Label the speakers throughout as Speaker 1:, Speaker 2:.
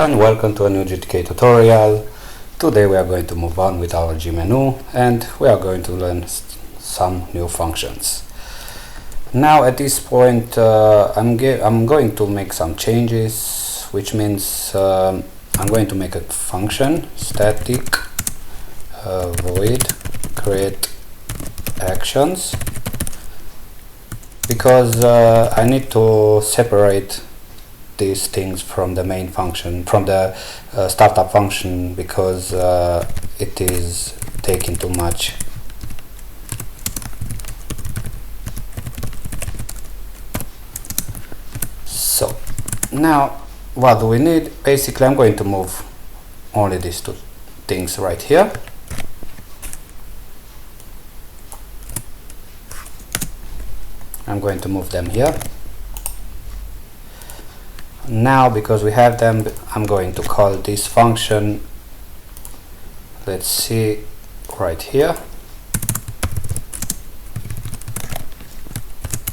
Speaker 1: and welcome to a new GTK tutorial. Today we are going to move on with our GMenu and we are going to learn some new functions. Now at this point I'm going to make some changes, which means I'm going to make a function static void create actions, because I need to separate these things from the main function, from the startup function, because it is taking too much. So now what do we need? Basically I'm going to move only these two things right here. I'm going to move them here. Now because we have them, I'm going to call this function, let's see, right here,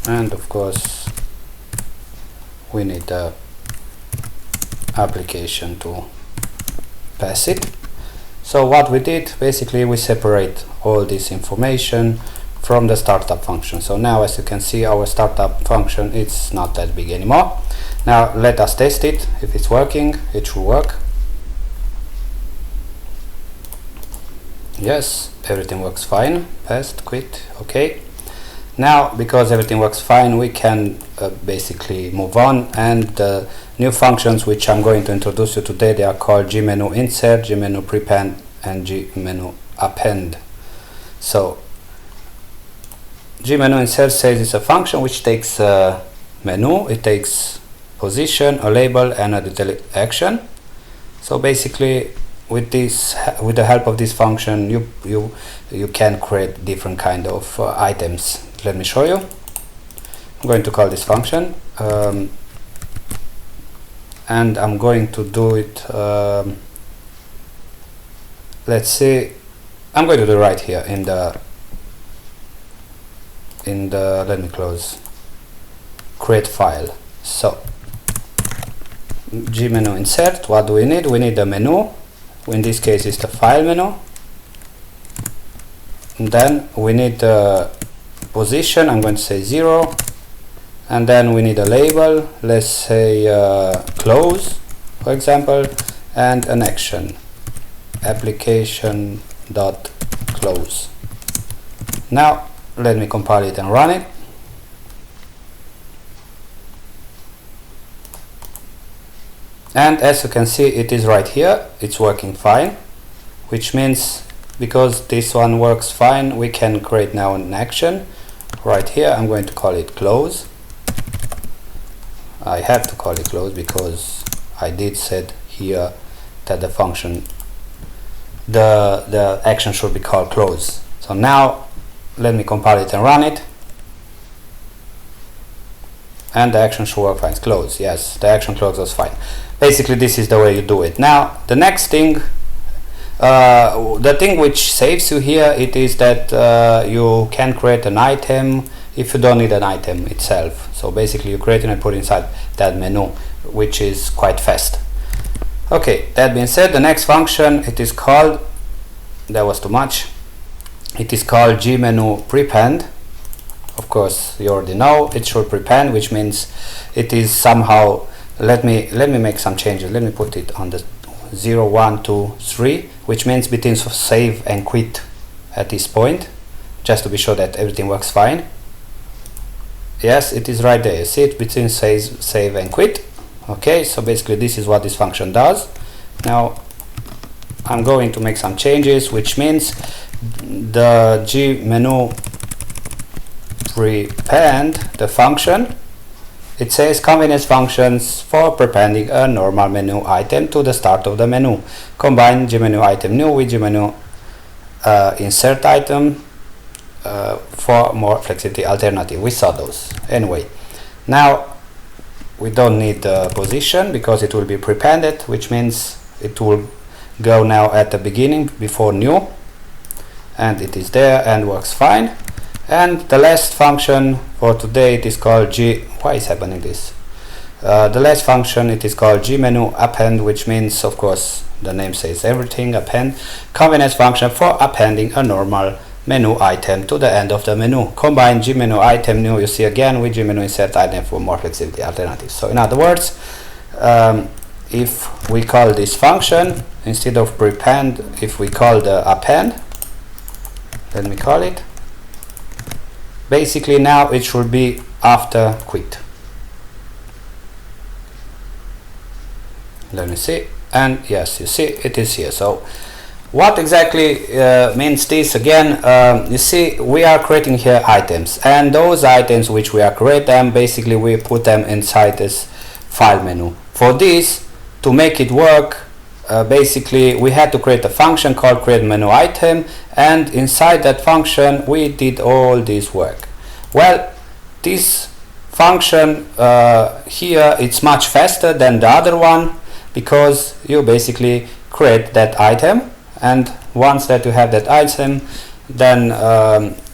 Speaker 1: and of course we need the application to pass it. So what we did, basically we separate all this information from the startup function. So now as you can see, our startup function it's not that big anymore. Now let us test it. If it's working, it should work. Yes, everything works fine. Passed, quit, okay. Now because everything works fine, we can basically move on, and the new functions which I'm going to introduce you today, they are called GMenu insert, GMenu prepend and GMenu append. So GMenu insert says it's a function which takes a menu, it takes position, a label and a detail action. So basically with the help of this function you can create different kind of items. Let me show you. I'm going to call this function and I'm going to do it, let's see, I'm going to do right here in the let me close, create file. So GMenu insert, what do we need? We need a menu, in this case it's the file menu, and then we need the position, I'm going to say 0, and then we need a label, let's say close for example, and an action, application dot close. Now let me compile it and run it. And as you can see, it is right here, it's working fine, which means because this one works fine, we can create now an action right here. I'm going to call it close. I have to call it close because I did said here that the function, the action should be called close. So now let me compile it and run it, and the action should work fine. It's close. Yes, the action close was fine. Basically this is the way you do it. Now the next thing, the thing which saves you here, it is that you can create an item if you don't need an item itself. So basically you create it and put inside that menu, which is quite fast. Okay, that being said, the next function, it is called, that was too much, it is called GMenu prepend. Of course you already know it should prepend, which means it is somehow, let me make some changes. Let me put it on the 0, 1, 2, 3, which means between save and quit at this point, just to be sure that everything works fine. Yes, it is right there. You see it between save and quit. Okay, so basically this is what this function does. Now I'm going to make some changes, which means the GMenu prepend, the function, it says convenience functions for prepending a normal menu item to the start of the menu. Combine GMenu item new with GMenu insert item for more flexibility alternative. We saw those anyway. Now we don't need the position because it will be prepended, which means it will go now at the beginning before new, and it is there and works fine. And the last function for today, it is called why is happening this? The last function, it is called GMenu append, which means, of course, the name says everything, append, convenience function for appending a normal menu item to the end of the menu. Combine GMenu item new, you see again, with GMenu insert item for more flexibility alternatives. So in other words, if we call this function, instead of prepend, if we call the append, let me call it, basically now it should be after quit. Let me see, and yes, you see it is here. So what exactly means this again? You see, we are creating here items, and those items which we are creating, basically we put them inside this file menu. For this to make it work, basically we had to create a function called create menu item, and inside that function we did all this work. Well, this function here, it's much faster than the other one, because you basically create that item, and once that you have that item, then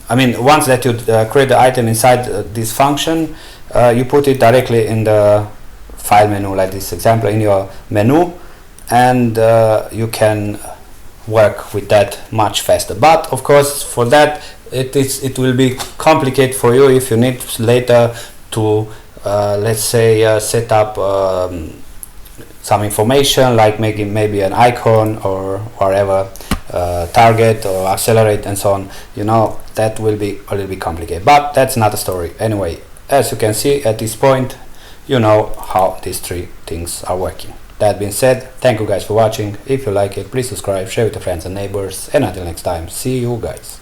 Speaker 1: once that you create the item inside this function, you put it directly in the file menu, like this example, in your menu, and you can work with that much faster. But of course, for that it will be complicated for you if you need later to let's say set up some information, like making maybe an icon or whatever, target or accelerate and so on. You know, that will be a little bit complicated, but that's another story. Anyway, as you can see at this point, you know how these three things are working. That being said, thank you guys for watching. If you like it, please subscribe, share with your friends and neighbors, and until next time, see you guys.